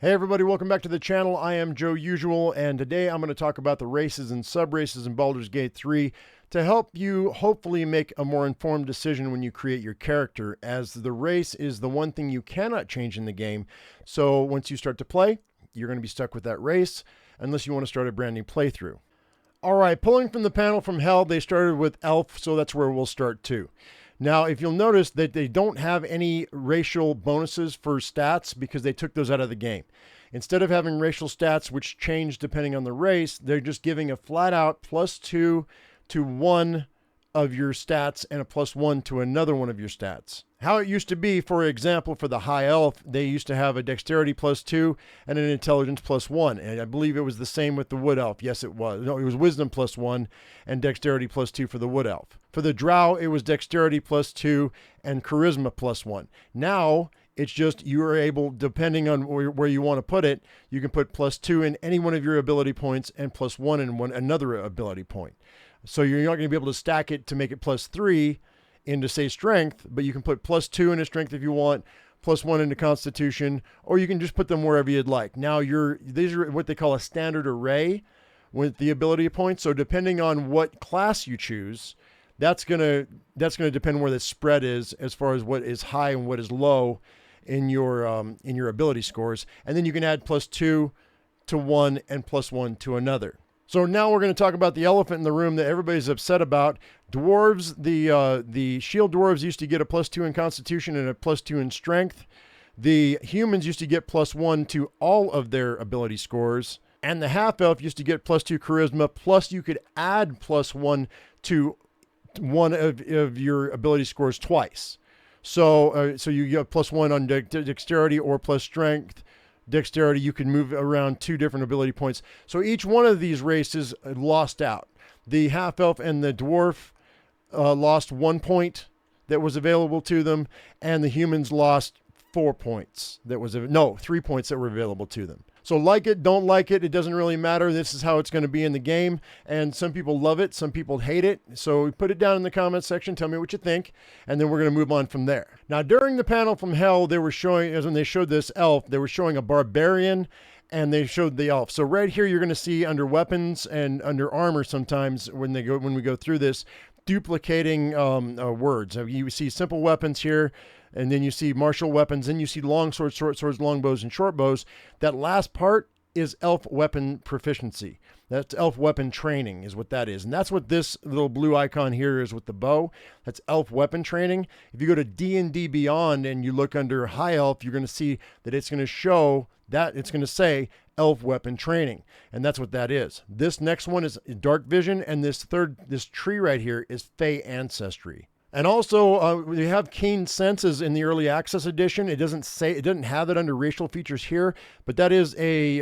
Hey everybody, welcome back to the channel. I am Joe Usual, and today I'm going to talk about the races and subraces in Baldur's Gate 3 to help you hopefully make a more informed decision when you create your character, as the race is the one thing you cannot change in the game. So once you start to play, you're going to be stuck with that race unless you want to start a brand new playthrough. All right, pulling from the panel from Hell, they started with Elf, so that's where we'll start too. Now, if you'll notice that they don't have any racial bonuses for stats because they took those out of the game. Instead of having racial stats, which change depending on the race, they're just giving a flat out +2 to one of your stats and a +1 to another one of your stats. How it used to be, for example, for the High Elf, they used to have a Dexterity +2 and an Intelligence +1. And I believe it was the same with the Wood Elf. Yes, it was. No, it was Wisdom +1 and Dexterity +2 for the Wood Elf. For the Drow, it was Dexterity +2 and Charisma +1. Now, it's just you are able, depending on where you want to put it, you can put +2 in any one of your ability points and +1 in another ability point. So you're not going to be able to stack it to make it +3 into, say, Strength, but you can put +2 into Strength if you want, +1 into Constitution, or you can just put them wherever you'd like. Now, these are what they call a standard array with the ability points. So depending on what class you choose, that's gonna depend where the spread is as far as what is high and what is low in your ability scores. And then you can add +2 to one and +1 to another. So now we're going to talk about the elephant in the room that everybody's upset about. Dwarves, the shield dwarves used to get a +2 in Constitution and a +2 in Strength. The humans used to get +1 to all of their ability scores. And the half-elf used to get +2 Charisma, plus you could add +1 to one of your ability scores twice. So you get +1 on Dexterity or plus Strength. Dexterity, you can move around 2 different ability points. So each one of these races lost out. The half-elf and the dwarf lost 1 point that was available to them, and the humans lost 4 points. 3 points that were available to them. So like it, don't like it, it doesn't really matter. This is how it's going to be in the game, and some people love it, some people hate it. So put it down in the comments section, tell me what you think, and then we're going to move on from there. Now, during the panel from Hell, they were showing, as when they showed this elf, they were showing a barbarian, and they showed the elf. So right here, you're going to see under weapons and under armor sometimes when we go through this, duplicating words. You see simple weapons here, and then you see martial weapons, then you see long swords, short swords, long bows, and short bows. That last part is elf weapon proficiency. That's elf weapon training is what that is. And that's what this little blue icon here is with the bow. That's elf weapon training. If you go to D&D Beyond and you look under High Elf, you're going to see that it's going to show that it's going to say elf weapon training. And that's what that is. This next one is dark vision, and this tree right here is Fey ancestry. And also, we have keen senses in the early access edition. It doesn't have it under racial features here, but that is a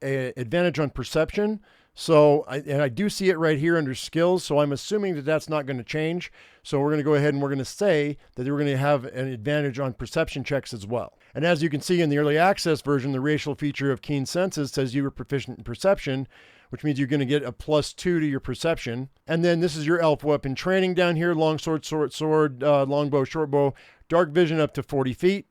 advantage on perception. So I do see it right here under skills. So I'm assuming that that's not going to change. So we're going to go ahead and we're going to say that we're going to have an advantage on perception checks as well. And as you can see in the early access version, the racial feature of keen senses says you were proficient in perception, which means you're going to get a +2 to your perception. And then this is your elf weapon training down here: long sword, short sword, long bow, short bow, dark vision up to 40 feet.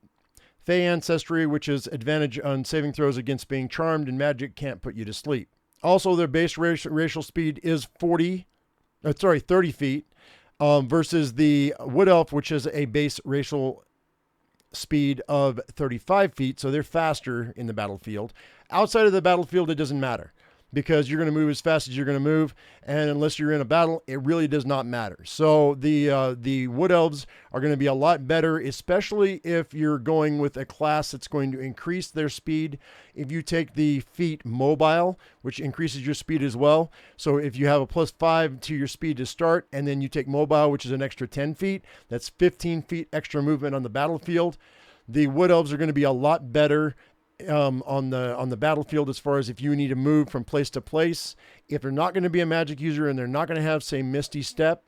Fey ancestry, which is advantage on saving throws against being charmed, and magic can't put you to sleep. Also, their base racial speed is 30 feet, versus the wood elf, which is a base racial speed of 35 feet. So they're faster in the battlefield. Outside of the battlefield, it doesn't matter, because you're going to move as fast as you're going to move, and unless you're in a battle, it really does not matter. So the wood elves are going to be a lot better, especially if you're going with a class that's going to increase their speed. If you take the feat mobile, which increases your speed as well. So if you have a +5 to your speed to start, and then you take mobile, which is an extra 10 feet, that's 15 feet extra movement on the battlefield. The wood elves are going to be a lot better on the battlefield as far as if you need to move from place to place. If they're not going to be a magic user and they're not going to have, say, Misty Step,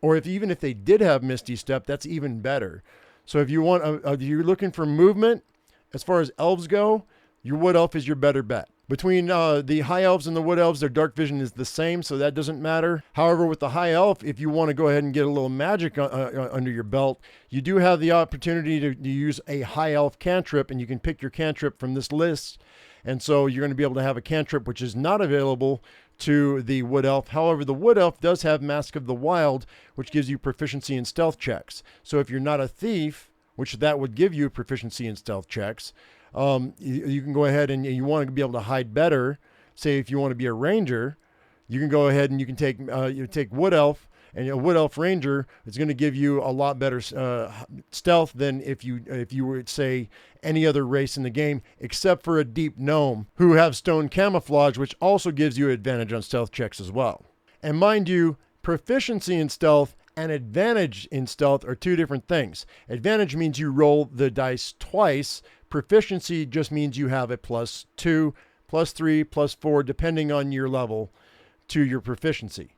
or even if they did have Misty Step, that's even better. So if you want, if you're looking for movement, as far as elves go, your wood elf is your better bet. Between the high elves and the wood elves, their dark vision is the same, so that doesn't matter. However, with the high elf, if you want to go ahead and get a little magic under your belt, you do have the opportunity to use a high elf cantrip, and you can pick your cantrip from this list. And so you're going to be able to have a cantrip which is not available to the wood elf. However, the wood elf does have Mask of the Wild, which gives you proficiency in stealth checks. So if you're not a thief, which that would give you proficiency in stealth checks, you can go ahead and you want to be able to hide better. Say if you want to be a ranger, you can go ahead and you can take wood elf, and a wood elf ranger is going to give you a lot better stealth than if you were, say, any other race in the game, except for a deep gnome who have stone camouflage, which also gives you advantage on stealth checks as well. And mind you, proficiency in stealth and advantage in stealth are two different things. Advantage means you roll the dice twice. Proficiency just means you have a +2, +3, +4, depending on your level to your proficiency.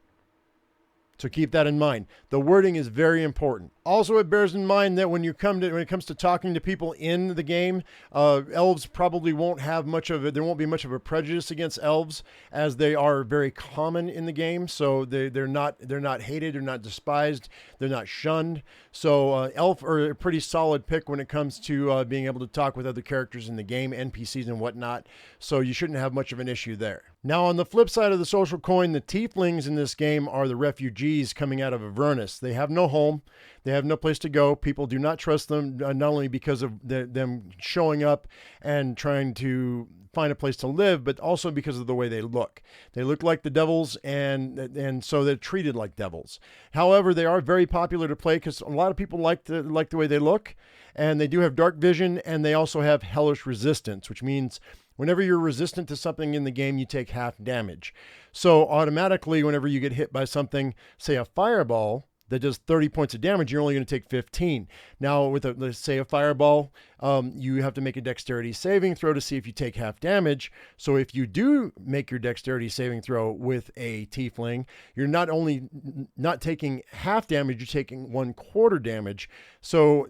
So keep that in mind. The wording is very important. Also, it bears in mind that when it comes to talking to people in the game, elves probably won't have much of it. There won't be much of a prejudice against elves, as they are very common in the game. So they're not hated, they're not despised, they're not shunned. So elf are a pretty solid pick when it comes to being able to talk with other characters in the game, NPCs and whatnot. So you shouldn't have much of an issue there. Now, on the flip side of the social coin, the tieflings in this game are the refugees coming out of Avernus. They have no home. They have no place to go. People do not trust them, not only because of them showing up and trying to find a place to live, but also because of the way they look. They look like the devils, and so they're treated like devils. However, they are very popular to play because a lot of people like the way they look, and they do have dark vision, and they also have hellish resistance, which means whenever you're resistant to something in the game, you take half damage. So automatically, whenever you get hit by something, say a fireball that does 30 points of damage, you're only going to take 15. Now, with let's say a fireball, you have to make a dexterity saving throw to see if you take half damage. So if you do make your dexterity saving throw with a tiefling, you're not only not taking half damage, you're taking 1/4 damage. So,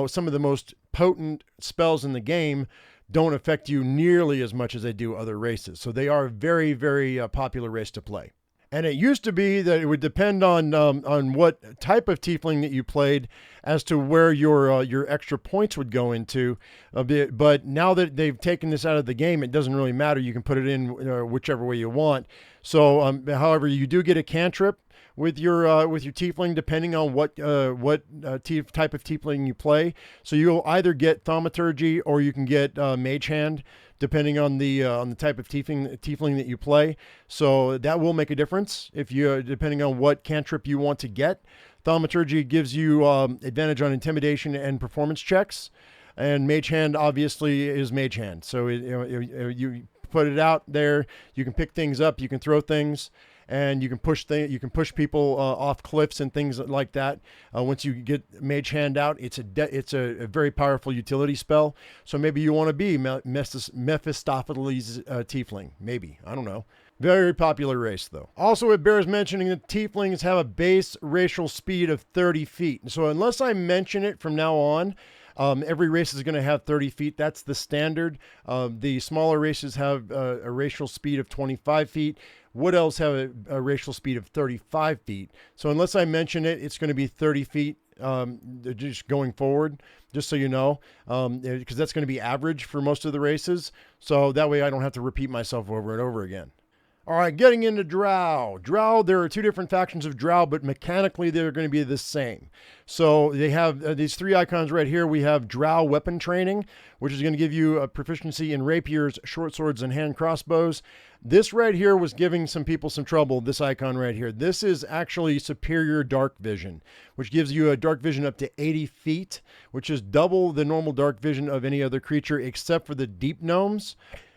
some of the most potent spells in the game don't affect you nearly as much as they do other races. So they are a very, very popular race to play. And it used to be that it would depend on what type of tiefling that you played as to where your extra points would go into. But now that they've taken this out of the game, it doesn't really matter. You can put it in whichever way you want. So, however, you do get a cantrip with your tiefling, depending on what type of tiefling you play. So you'll either get thaumaturgy or you can get mage hand, depending on the type of tiefling that you play. So that will make a difference if you depending on what cantrip you want to get. Thaumaturgy gives you advantage on intimidation and performance checks, and mage hand obviously is mage hand. So you put it out there, you can pick things up, you can throw things, and you can push people off cliffs and things like that. Once you get mage hand out, it's a very powerful utility spell. So maybe you want to be Mephistopheles tiefling. Maybe, I don't know. Very popular race, though. Also, it bears mentioning that tieflings have a base racial speed of 30 feet. So unless I mention it from now on, every race is going to have 30 feet. That's the standard. The smaller races have a racial speed of 25 feet. Wood elves have a racial speed of 35 feet. So unless I mention it, it's going to be 30 feet just going forward, just so you know, because that's going to be average for most of the races. So that way I don't have to repeat myself over and over again. All right, getting into Drow. Drow, there are two different factions of Drow, but mechanically they're going to be the same. So they have these three icons right here. We have Drow weapon training, which is going to give you a proficiency in rapiers, short swords, and hand crossbows. This right here was giving some people some trouble, this icon right here. This is actually superior dark vision, which gives you a dark vision up to 80 feet, which is double the normal dark vision of any other creature except for the deep gnomes.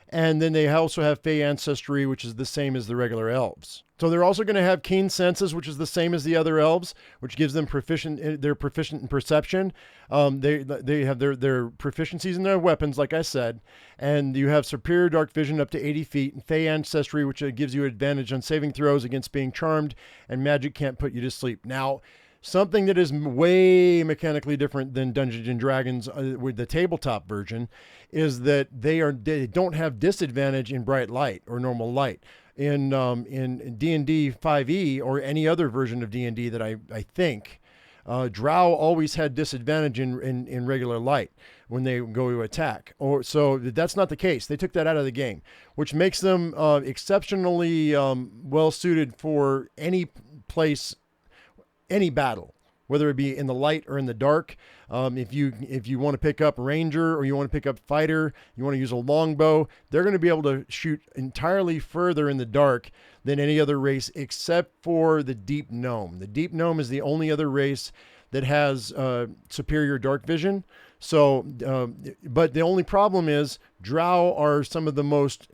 And then they also have Fey ancestry, which is the same as the regular elves. So they're also going to have keen senses, which is the same as the other elves, which gives them they're proficient in perception. They have their proficiencies in their weapons, like I said, and you have superior dark vision up to 80 feet, and Fey ancestry, which gives you advantage on saving throws against being charmed, and magic can't put you to sleep. Now, Something that is way mechanically different than Dungeons and Dragons with the tabletop version is that they don't have disadvantage in bright light or normal light. In D&D 5e or any other version of D&D that I think, Drow always had disadvantage in regular light when they go to attack. So that's not the case. They took that out of the game, which makes them exceptionally well suited for any place, any battle, whether it be in the light or in the dark. If you want to pick up ranger or you want to pick up fighter, you want to use a longbow, they're going to be able to shoot entirely further in the dark than any other race except for the deep gnome. The deep gnome is the only other race that has superior dark vision. So, but the only problem is Drow are some of the most,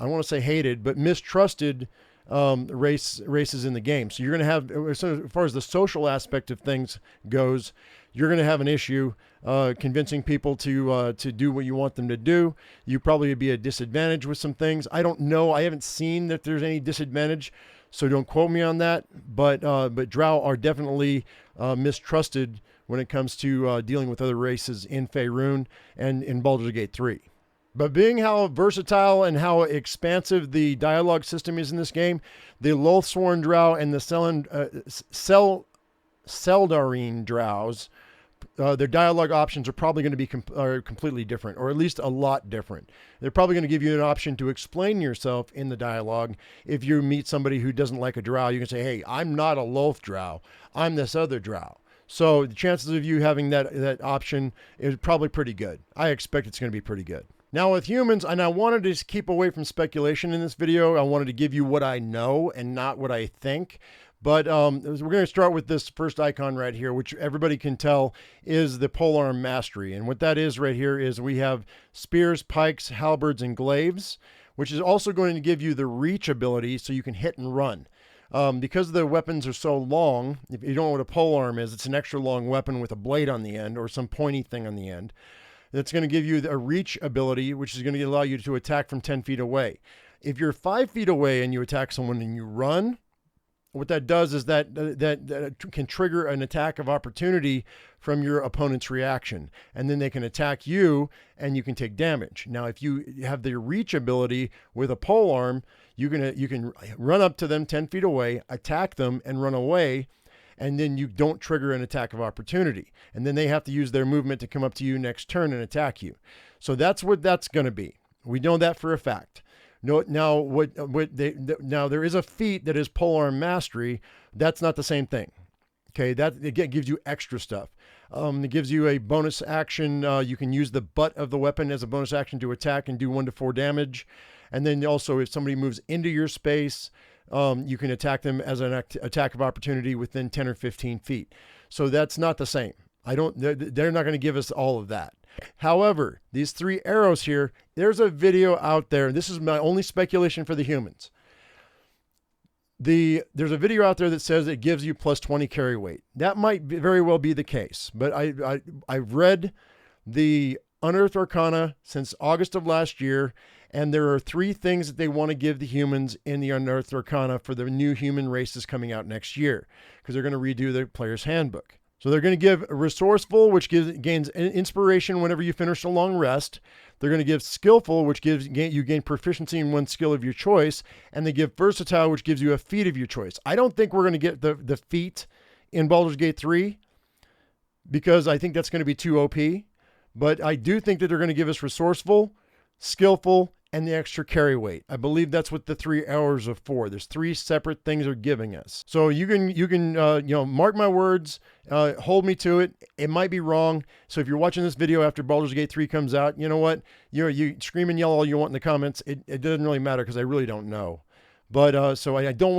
I don't want to say hated, but mistrusted races in the game. So you're going to have, so as far as the social aspect of things goes, you're going to have an issue convincing people to do what you want them to do. You probably be at disadvantage with some things. I don't know. I haven't seen that there's any disadvantage, so don't quote me on that. But Drow are definitely mistrusted when it comes to dealing with other races in Faerun and in Baldur's Gate 3. But being how versatile and how expansive the dialogue system is in this game, the Loathsworn Drow and the Seldarine Drows, their dialogue options are probably going to be completely different, or at least a lot different. They're probably going to give you an option to explain yourself in the dialogue. If you meet somebody who doesn't like a Drow, you can say, hey, I'm not a Loath Drow. I'm this other Drow. So the chances of you having that option is probably pretty good. I expect it's going to be pretty good. Now with humans, and I wanted to keep away from speculation in this video. I wanted to give you what I know and not what I think. But we're going to start with this first icon right here, which everybody can tell is the polearm mastery. And what that is right here is we have spears, pikes, halberds, and glaives, which is also going to give you the reach ability so you can hit and run. Because the weapons are so long, if you don't know what a polearm is, it's an extra long weapon with a blade on the end or some pointy thing on the end. That's going to give you a reach ability, which is going to allow you to attack from 10 feet away. If you're 5 feet away and you attack someone and you run, what that does is that can trigger an attack of opportunity from your opponent's reaction. And then they can attack you and you can take damage. Now, if you have the reach ability with a polearm, you can run up to them 10 feet away, attack them and run away. And then you don't trigger an attack of opportunity. And then they have to use their movement to come up to you next turn and attack you. So that's what that's going to be. We know that for a fact. No, now there is a feat that is polearm mastery. That's not the same thing. Okay, that it gives you extra stuff. It gives you a bonus action. You can use the butt of the weapon as a bonus action to attack and do 1 to 4 damage. And then also if somebody moves into your space, you can attack them as an attack of opportunity within 10 or 15 feet. So that's not the same. They're not going to give us all of that. However, these 3 arrows here, there's a video out there. This is my only speculation for the humans. There's a video out there that says it gives you plus 20 carry weight. That might very well be the case, but I've read the Unearthed Arcana since August of last year, and there are 3 things that they want to give the humans in the Unearthed Arcana for the new human races coming out next year, because they're going to redo the player's handbook. So they're going to give resourceful, which gains inspiration whenever you finish a long rest. They're going to give skillful, which you gain proficiency in one skill of your choice. And they give versatile, which gives you a feat of your choice. I don't think we're going to get the feat in Baldur's Gate 3 because I think that's going to be too OP. But I do think that they're going to give us resourceful, skillful, and the extra carry weight. I believe that's what the 3 hours are for. There's 3 separate things they're giving us. So you can mark my words, hold me to it. It might be wrong. So if you're watching this video after Baldur's Gate 3 comes out, you know what? You scream and yell all you want in the comments. It doesn't really matter because I really don't know. But so I didn't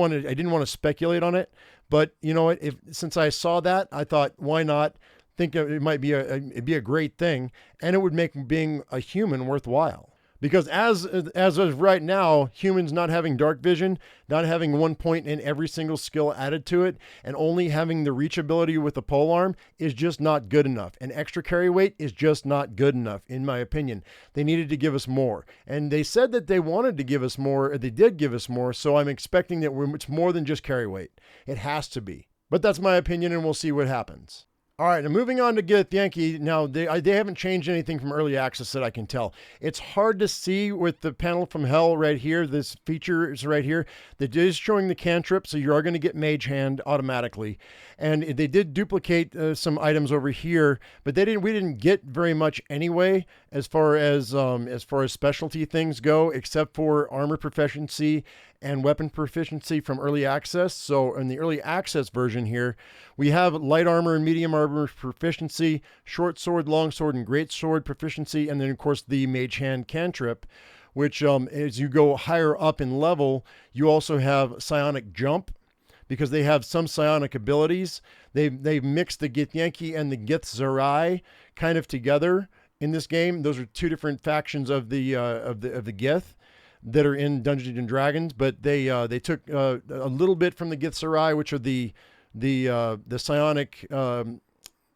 want to speculate on it. But you know what? Since I saw that, I thought, why not? Think it might be it'd be a great thing, and it would make being a human worthwhile. Because as of right now, humans not having dark vision, not having 1 point in every single skill added to it, and only having the reach ability with the polearm is just not good enough. And extra carry weight is just not good enough, in my opinion. They needed to give us more. And they said that they wanted to give us more, or they did give us more, so I'm expecting that it's more than just carry weight. It has to be. But that's my opinion, and we'll see what happens. All right, now moving on to Githyanki. Now, they haven't changed anything from early access that I can tell. It's hard to see with the panel from hell right here. This feature is right here that is showing the cantrip, so you are going to get Mage Hand automatically. And they did duplicate some items over here, but we didn't get very much anyway as far as specialty things go, except for armor proficiency and weapon proficiency from early access. So in the early access version here, we have light armor and medium armor proficiency, short sword, long sword, and great sword proficiency, and then of course the Mage Hand cantrip, which as you go higher up in level, you also have psionic jump, because they have some psionic abilities. They've mixed the Githyanki and the Githzerai kind of together in this game. Those are two different factions of the Gith that are in Dungeons and Dragons, but they took a little bit from the Githzerai, which are the psionic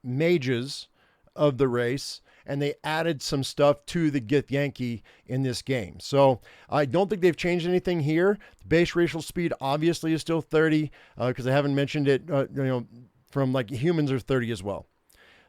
mages of the race, and they added some stuff to the Githyanki in this game. So I don't think they've changed anything here. The base racial speed obviously is still 30, because I haven't mentioned it. From like humans are 30 as well.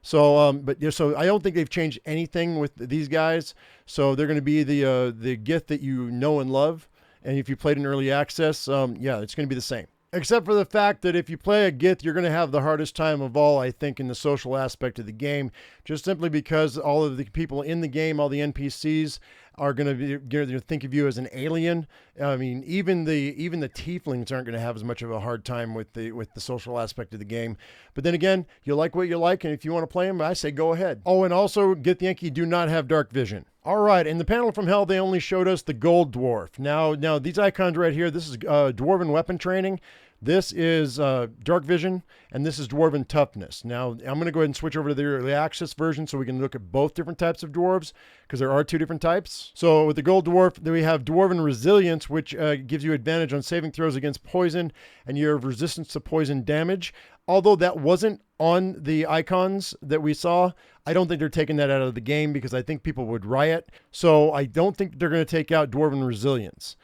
So, so I don't think they've changed anything with these guys. So they're going to be the Gith that you know and love. And if you played in early access, yeah, it's going to be the same. Except for the fact that if you play a Gith, you're going to have the hardest time of all, I think, in the social aspect of the game, just simply because all of the people in the game, all the NPCs, are going to think of you as an alien. I mean, even the Tieflings aren't going to have as much of a hard time with the social aspect of the game. But then again, you like what you like, and if you want to play them, I say go ahead. Oh, and also, Githyanki do not have dark vision. All right, in the panel from hell, they only showed us the gold dwarf. Now these icons right here, this is dwarven weapon training. This is dark vision, and this is dwarven toughness. Now, I'm going to go ahead and switch over to the early access version so we can look at both different types of dwarves, because there are two different types. So with the gold dwarf, then we have dwarven resilience, which gives you advantage on saving throws against poison, and you have resistance to poison damage. Although that wasn't on the icons that we saw, I don't think they're taking that out of the game, because I think people would riot. So I don't think they're going to take out dwarven resilience.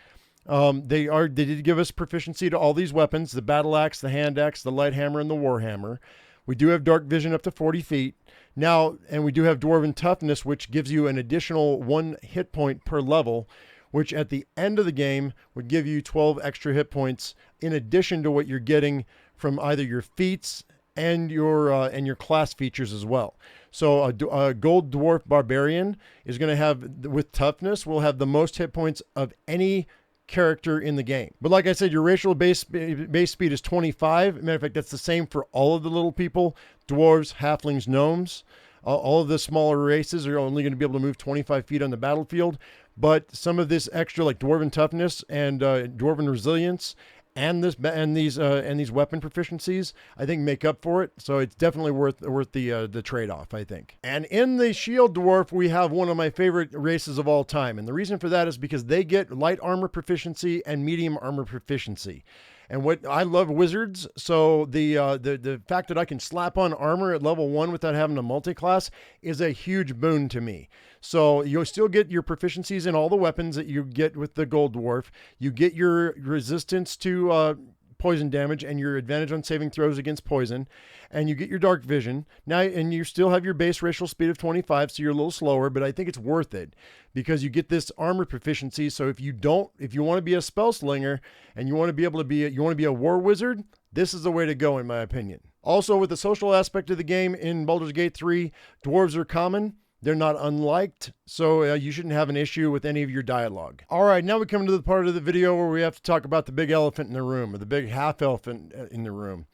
They did give us proficiency to all these weapons: the battle axe, the hand axe, the light hammer, and the war hammer. We do have dark vision up to 40 feet. Now, and we do have dwarven toughness, which gives you an additional 1 hit point per level, which at the end of the game would give you 12 extra hit points in addition to what you're getting from either your feats and your class features as well. So a gold dwarf barbarian is going to have, with toughness, will have the most hit points of any character in the game. But like I said, your racial base speed is 25. Matter of fact, that's the same for all of the little people: dwarves, halflings, gnomes. All of the smaller races are only going to be able to move 25 feet on the battlefield. But some of this extra, like dwarven toughness and dwarven resilience, and these weapon proficiencies, I think make up for it. So it's definitely worth the trade-off, I think. And in the shield dwarf, we have one of my favorite races of all time, and the reason for that is because they get light armor proficiency and medium armor proficiency. And what I love wizards, so the fact that I can slap on armor at level 1 without having a multi-class is a huge boon to me. So you'll still get your proficiencies in all the weapons that you get with the gold dwarf. You get your resistance to poison damage and your advantage on saving throws against poison, and you get your dark vision. Now, and you still have your base racial speed of 25, so you're a little slower, but I think it's worth it because you get this armor proficiency. So if you want to be a spell slinger and you want to be a war wizard, this is the way to go, in my opinion. Also, with the social aspect of the game in Baldur's Gate 3, dwarves are common. They're not unliked, so you shouldn't have an issue with any of your dialogue. All right, now we come to the part of the video where we have to talk about the big elephant in the room, or the big half elephant in the room.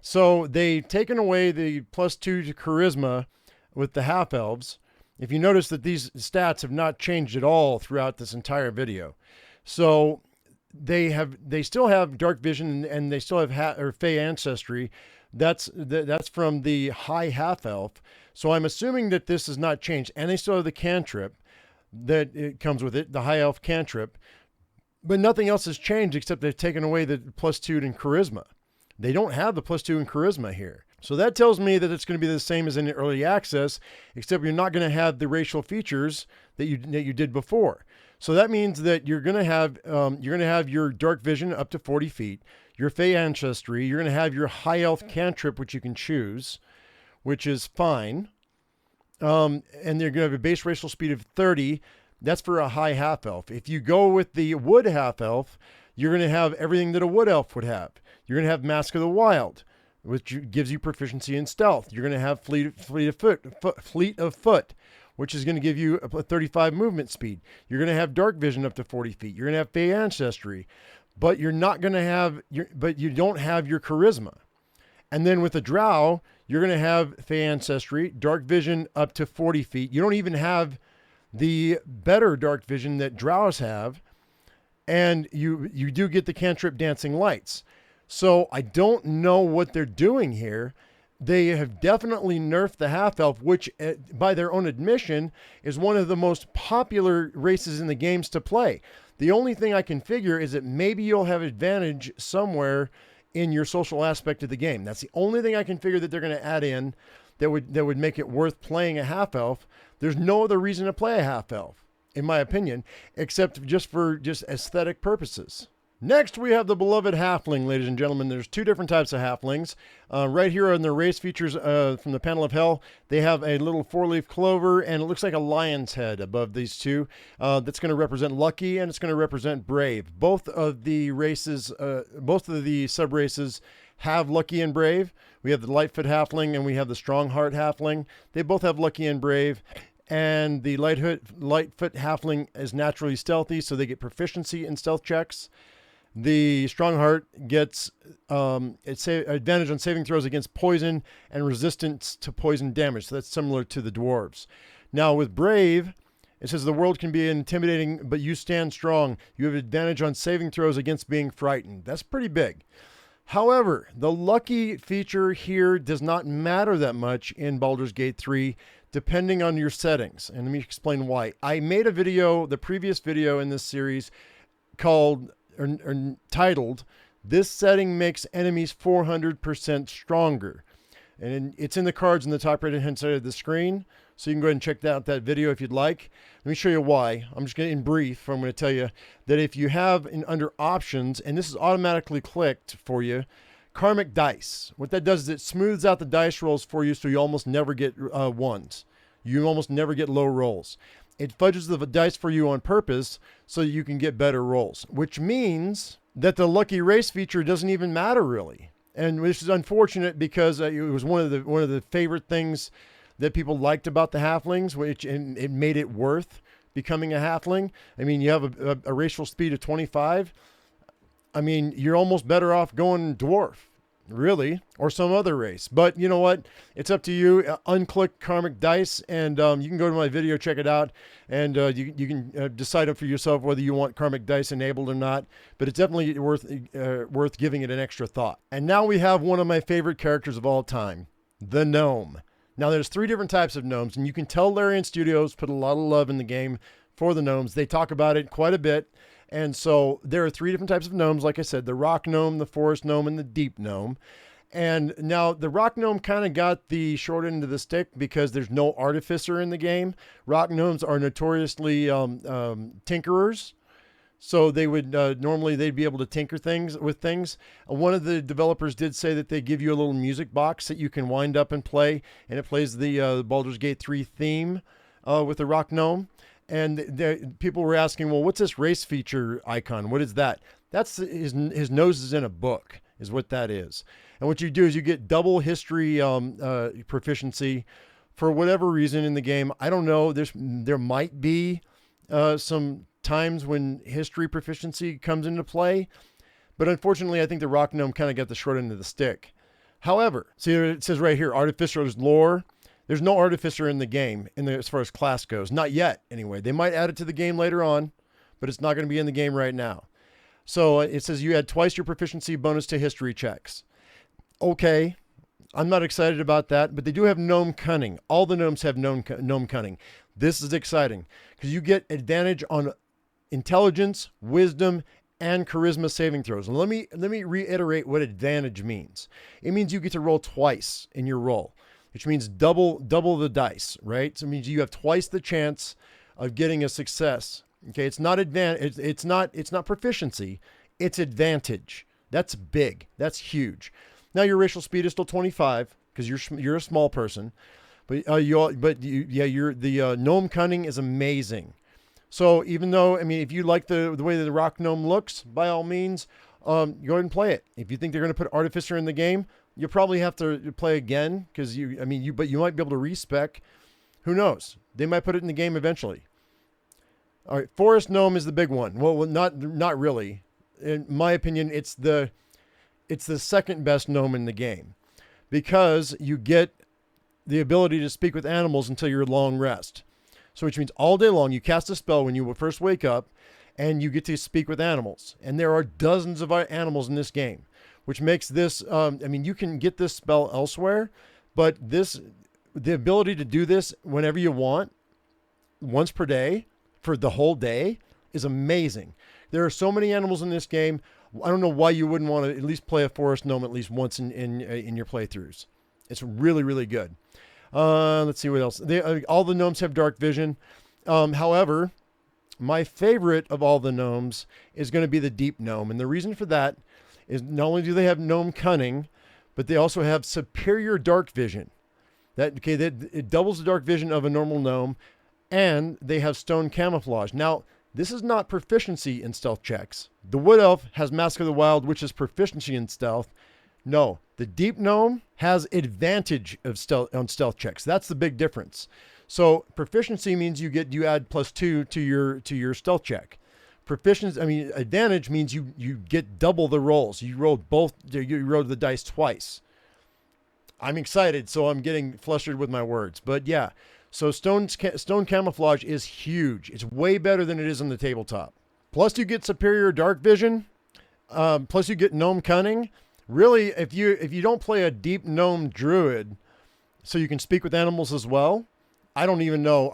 So they've taken away the +2 to charisma with the half elves. If you notice that these stats have not changed at all throughout this entire video. So they still have dark vision, and they still have Fey ancestry. That's from the high half elf. So I'm assuming that this has not changed, and they still have the cantrip that it comes with it, the high elf cantrip. But nothing else has changed except they've taken away the +2 in charisma. They don't have the +2 in charisma here. So that tells me that it's going to be the same as in early access, except you're not going to have the racial features that you did before. So that means that you're going to have your dark vision up to 40 feet, your Fey ancestry. You're going to have your high elf cantrip, which you can choose, which is fine. And you're going to have a base racial speed of 30. That's for a high half elf. If you go with the wood half elf, you're going to have everything that a wood elf would have. You're going to have Mask of the Wild, which gives you proficiency in stealth. You're going to have fleet of foot, which is going to give you a 35 movement speed. You're going to have dark vision up to 40 feet. You're going to have Fey ancestry, but you're not going to have but you don't have your charisma. And then with the Drow, you're going to have Fey ancestry, dark vision up to 40 feet. You don't even have the better dark vision that Drows have, and you do get the cantrip Dancing Lights. So I don't know what they're doing here. They have definitely nerfed the half-elf, which, by their own admission, is one of the most popular races in the games to play. The only thing I can figure is that maybe you'll have advantage somewhere in your social aspect of the game. That's the only thing I can figure that they're going to add in that would make it worth playing a half-elf. There's no other reason to play a half-elf, in my opinion, except for aesthetic purposes. Next, we have the beloved halfling, ladies and gentlemen. There's two different types of halflings. Right here on the race features from the Panel of Hell, they have a little four-leaf clover, and it looks like a lion's head above these two. That's going to represent lucky, and it's going to represent brave. Both of the races, both of the sub-races have lucky and brave. We have the Lightfoot halfling, and we have the Strongheart halfling. They both have lucky and brave. And the Lightfoot halfling is naturally stealthy, so they get proficiency in stealth checks. The Strongheart gets advantage on saving throws against poison and resistance to poison damage. So that's similar to the dwarves. Now with Brave, it says the world can be intimidating, but you stand strong. You have advantage on saving throws against being frightened. That's pretty big. However, the lucky feature here does not matter that much in Baldur's Gate 3, depending on your settings. And let me explain why. I made a video, the previous video in this series, called or titled, "This setting makes enemies 400% stronger." And it's in the cards in the top right hand side of the screen. So you can go ahead and check out that video if you'd like. Let me show you why. I'm just going to, in brief, I'm going to tell you that if you have under options, and this is automatically clicked for you, karmic dice. What that does is it smooths out the dice rolls for you so you almost never get ones. You almost never get low rolls. It fudges the dice for you on purpose so you can get better rolls, which means that the lucky race feature doesn't even matter really. And which is unfortunate because it was one of the favorite things that people liked about the halflings, which it made it worth becoming a halfling. I mean, you have a racial speed of 25. I mean, you're almost better off going dwarf, really, or some other race. But you know what? It's up to you. Unclick karmic dice, and you can go to my video, check it out, and you can decide for yourself whether you want karmic dice enabled or not. But it's definitely worth giving it an extra thought. And now we have one of my favorite characters of all time, the Gnome. Now, there's three different types of gnomes, and you can tell Larian Studios put a lot of love in the game for the gnomes. They talk about it quite a bit. And so there are three different types of gnomes, like I said, the rock gnome, the forest gnome, and the deep gnome. And now the rock gnome kind of got the short end of the stick because there's no artificer in the game. Rock gnomes are notoriously tinkerers. So they would normally they'd be able to tinker with things. One of the developers did say that they give you a little music box that you can wind up and play, and it plays the Baldur's Gate 3 theme with the rock gnome. And people were asking, well, what's this race feature icon? What is that? That's his nose is in a book, is what that is. And what you do is you get double history proficiency for whatever reason in the game. I don't know. There might be some times when history proficiency comes into play, but unfortunately I think the rock gnome kind of got the short end of the stick. However, see, it says right here, artificer's lore. There's no artificer in the game as far as class goes, not yet anyway. They might add it to the game later on, but it's not going to be in the game right now. So it says you add twice your proficiency bonus to history checks. Okay, I'm not excited about that, but they do have gnome cunning. All the gnomes have gnome cunning. This is exciting because you get advantage on intelligence, wisdom, and charisma saving throws. And let me reiterate what advantage means. It means you get to roll twice in your roll, which means double the dice, right? So it means you have twice the chance of getting a success. Okay, it's not it's not proficiency, it's advantage. That's big. That's huge. Now your racial speed is still 25 because you're a small person, but the gnome cunning is amazing. So even though, I mean, if you like the way that the rock gnome looks, by all means, go ahead and play it. If you think they're going to put artificer in the game, you'll probably have to play again because but you might be able to respec. Who knows? They might put it in the game eventually. All right, forest gnome is the big one. Well, not really. In my opinion, it's the second best gnome in the game because you get the ability to speak with animals until your long rest. So which means all day long you cast a spell when you first wake up and you get to speak with animals. And there are dozens of animals in this game, which makes this, you can get this spell elsewhere, but the ability to do this whenever you want, once per day, for the whole day, is amazing. There are so many animals in this game. I don't know why you wouldn't want to at least play a forest gnome at least once in your playthroughs. It's really, really good. Let's see what else. All the gnomes have dark vision. However, my favorite of all the gnomes is going to be the deep gnome. And the reason for that is not only do they have gnome cunning, but they also have superior dark vision. It doubles the dark vision of a normal gnome, and they have stone camouflage. Now, this is not proficiency in stealth checks. The wood elf has Mask of the Wild, which is proficiency in stealth. No, the deep gnome has advantage of stealth checks. That's the big difference. So proficiency means you add +2 to your stealth check. Advantage means you get double the rolls. You roll the dice twice. I'm excited, so I'm getting flustered with my words. But yeah, so stone camouflage is huge. It's way better than it is on the tabletop. Plus you get superior dark vision. Plus you get gnome cunning. Really, if you don't play a deep gnome druid, so you can speak with animals as well, I don't even know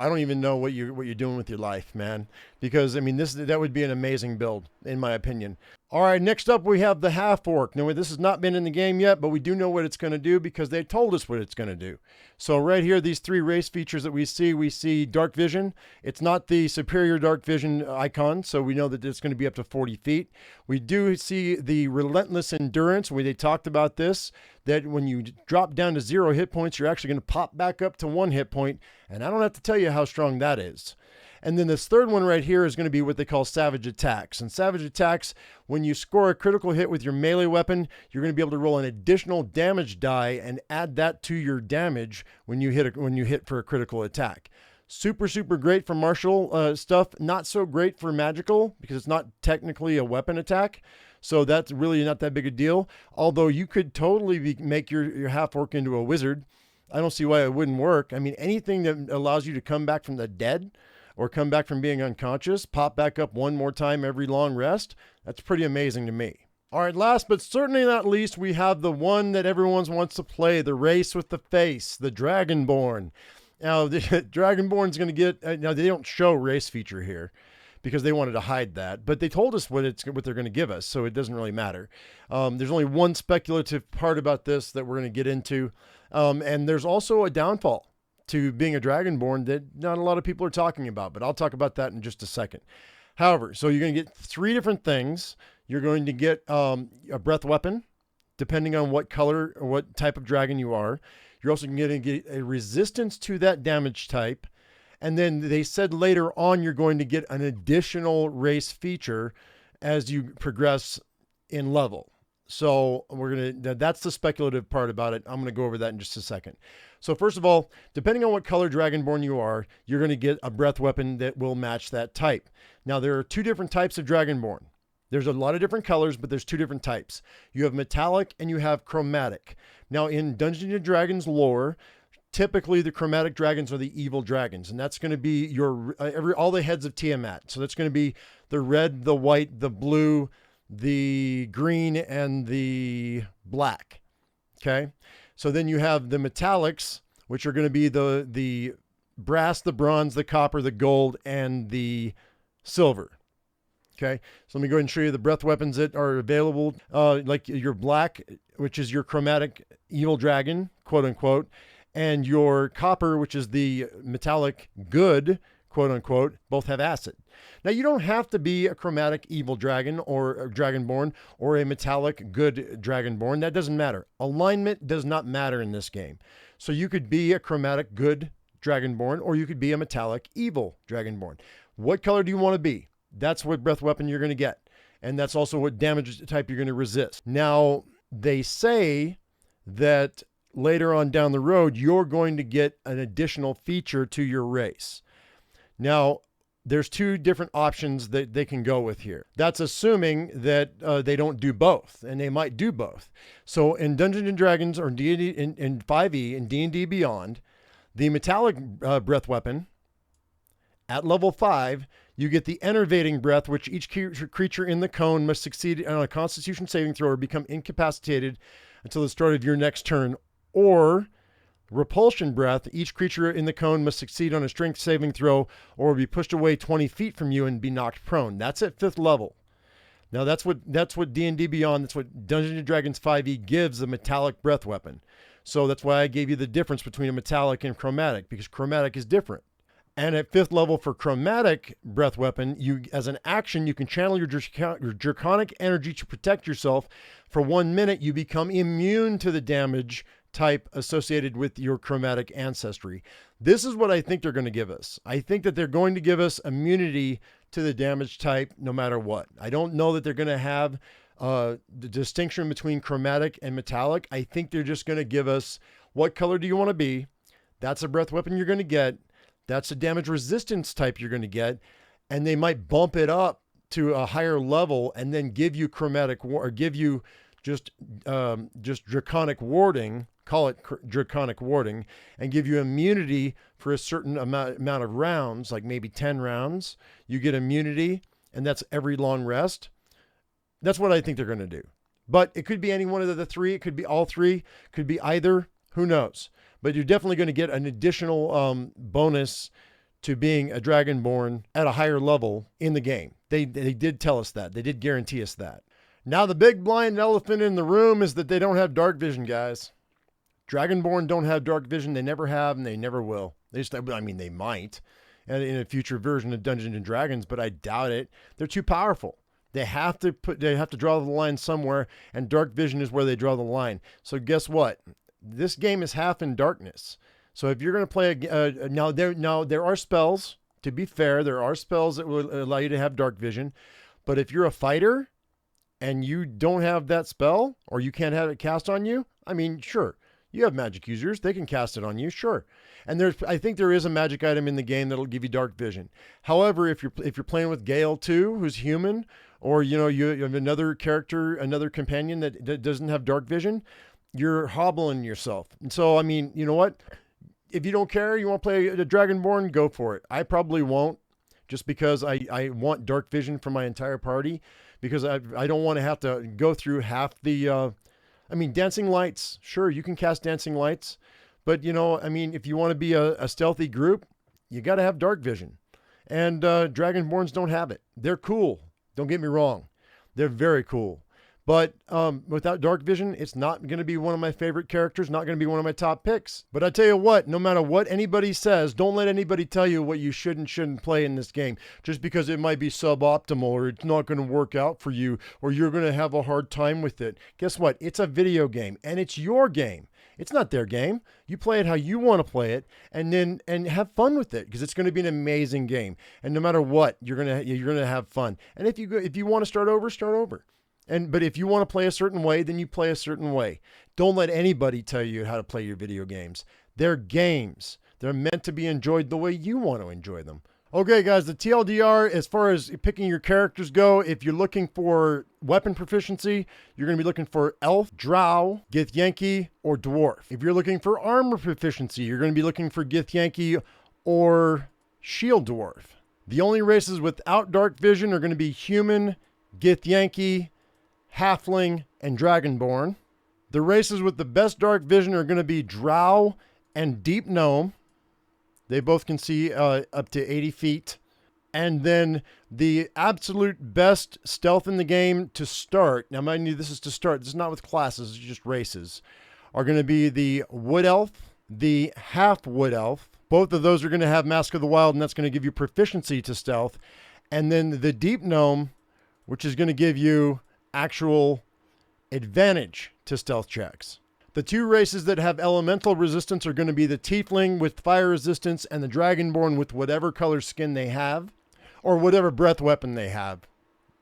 what you're doing with your life, man. Because that would be an amazing build, in my opinion. All right, next up we have the Half-Orc. Now this has not been in the game yet, but we do know what it's going to do because they told us what it's going to do. So right here, these three race features that we see dark vision. It's not the superior dark vision icon, so we know that it's going to be up to 40 feet. We do see the relentless endurance, where they talked about this, that when you drop down to 0 hit points, you're actually going to pop back up to 1 hit point, and I don't have to tell you how strong that is. And then this third one right here is going to be what they call savage attacks. And savage attacks, when you score a critical hit with your melee weapon, you're going to be able to roll an additional damage die and add that to your damage when you hit for a critical attack. Super, super great for martial stuff. Not so great for magical because it's not technically a weapon attack. So that's really not that big a deal. Although you could totally make your half-orc into a wizard. I don't see why it wouldn't work. I mean, anything that allows you to come back from the dead or come back from being unconscious, pop back up one more time every long rest, that's pretty amazing to me. All right, last but certainly not least, we have the one that everyone wants to play, the race with the face, the Dragonborn. Now, the Dragonborn's going to get, now they don't show race feature here because they wanted to hide that, but they told us what they're going to give us, so it doesn't really matter. There's only one speculative part about this that we're going to get into, and there's also a downfall to being a Dragonborn that not a lot of people are talking about, but I'll talk about that in just a second. However, so you're going to get 3 different things. You're going to get a breath weapon, depending on what color or what type of dragon you are. You're also going to get a resistance to that damage type. And then they said later on you're going to get an additional race feature as you progress in level. So that's the speculative part about it. I'm going to go over that in just a second. So first of all, depending on what color Dragonborn you are, you're going to get a breath weapon that will match that type. Now, there are 2 different types of Dragonborn. There's a lot of different colors, but there's 2 different types. You have metallic and you have chromatic. Now, in Dungeons & Dragons lore, typically the chromatic dragons are the evil dragons, and that's going to be all the heads of Tiamat. So that's going to be the red, the white, the blue, the green, and the black. Okay? So then you have the metallics, which are going to be the brass, the bronze, the copper, the gold, and the silver. Okay, so let me go ahead and show you the breath weapons that are available. Like your black, which is your chromatic evil dragon, quote unquote, and your copper, which is the metallic good, quote unquote, both have acid. Now, you don't have to be a chromatic evil dragon or a dragonborn or a metallic good dragonborn. That doesn't matter. Alignment does not matter in this game. So you could be a chromatic good dragonborn or you could be a metallic evil dragonborn. What color do you want to be? That's what breath weapon you're going to get. And that's also what damage type you're going to resist. Now, they say that later on down the road, you're going to get an additional feature to your race. Now, there's two different options that they can go with here. That's assuming that they don't do both, and they might do both. So in Dungeons and Dragons or D&D in 5e and D&D Beyond, the metallic breath weapon at level 5, you get the enervating breath, which each creature in the cone must succeed on a Constitution saving throw or become incapacitated until the start of your next turn. Or repulsion breath, each creature in the cone must succeed on a strength saving throw or be pushed away 20 feet from you and be knocked prone. That's at 5th level. Now that's what D&D Beyond, that's what Dungeons and Dragons 5e gives a metallic breath weapon. So that's why I gave you the difference between a metallic and chromatic, because chromatic is different. And at 5th level for chromatic breath weapon, you, as an action, you can channel your draconic energy to protect yourself. For 1 minute, you become immune to the damage type associated with your chromatic ancestry. This is what I think they're going to give us. I think that they're going to give us immunity to the damage type no matter what. I don't know that they're going to have the distinction between chromatic and metallic. I think they're just going to give us, what color do you want to be? That's a breath weapon you're going to get. That's a damage resistance type you're going to get. And they might bump it up to a higher level and then give you chromatic or give you just draconic warding, call it draconic warding, and give you immunity for a certain amount of rounds, like maybe 10 rounds. You get immunity, and that's every long rest. That's what I think they're going to do. But it could be any one of the three. It could be all three. It could be either. Who knows? But you're definitely going to get an additional bonus to being a Dragonborn at a higher level in the game. They did tell us that. They did guarantee us that. Now, the big blind elephant in the room is that they don't have dark vision, guys. Dragonborn don't have dark vision. They never have, and they never will. They might in a future version of Dungeons and Dragons, but I doubt it. They're too powerful. They have to draw the line somewhere, and dark vision is where they draw the line. So guess what? This game is half in darkness. So if you're going to play now there are spells. To be fair, there are spells that will allow you to have dark vision. But if you're a fighter and you don't have that spell, or you can't have it cast on you, I mean, sure, you have magic users. They can cast it on you, sure. And I think there is a magic item in the game that'll give you dark vision. However, if you're playing with Gale too, who's human, or you have another character, another companion that doesn't have dark vision, you're hobbling yourself. And so, I mean, you know what? If you don't care, you want to play a Dragonborn, go for it. I probably won't, just because I want dark vision for my entire party, because I don't want to have to go through half the, dancing lights. Sure, you can cast dancing lights, but if you want to be a stealthy group, you got to have dark vision. And Dragonborns don't have it. They're cool. Don't get me wrong. They're very cool. But without dark vision, it's not going to be one of my favorite characters, not going to be one of my top picks. But I tell you what, no matter what anybody says, don't let anybody tell you what you should and shouldn't play in this game, just because it might be suboptimal, or it's not going to work out for you, or you're going to have a hard time with it. Guess what? It's a video game, and it's your game. It's not their game. You play it how you want to play it, and have fun with it, because it's going to be an amazing game. And no matter what, you're going to have fun. And if you want to start over, start over. But if you want to play a certain way, then you play a certain way. Don't let anybody tell you how to play your video games. They're games. They're meant to be enjoyed the way you want to enjoy them. Okay, guys, the TLDR, as far as picking your characters go, if you're looking for weapon proficiency, you're going to be looking for Elf, Drow, Githyanki, or Dwarf. If you're looking for armor proficiency, you're going to be looking for Githyanki or Shield Dwarf. The only races without dark vision are going to be Human, Githyanki, Halfling, and Dragonborn. The races with the best dark vision are going to be Drow and Deep Gnome. They both can see up to 80 feet. And then the absolute best stealth in the game to start, now mind you, this is to start, this is not with classes, it's just races, are going to be the Wood Elf, the Half Wood Elf. Both of those are going to have Mask of the Wild, and that's going to give you proficiency to stealth. And then the Deep Gnome, which is going to give you actual advantage to stealth checks. The two races that have elemental resistance are going to be the Tiefling with fire resistance and the Dragonborn with whatever color skin they have, or whatever breath weapon they have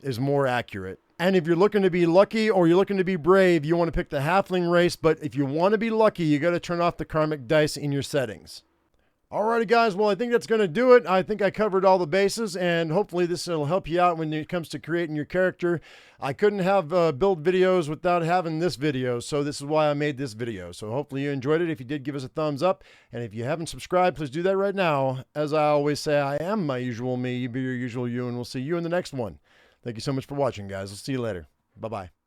is more accurate. And if you're looking to be lucky or you're looking to be brave, you want to pick the Halfling race, but if you want to be lucky, you got to turn off the karmic dice in your settings. Alrighty guys, well I think that's going to do it. I think I covered all the bases, and hopefully this will help you out when it comes to creating your character. I couldn't have build videos without having this video, so this is why I made this video. So hopefully you enjoyed it. If you did, give us a thumbs up, and if you haven't subscribed, please do that right now. As I always say, I am my usual me, you be your usual you, and we'll see you in the next one. Thank you so much for watching, guys. We'll see you later. Bye-bye.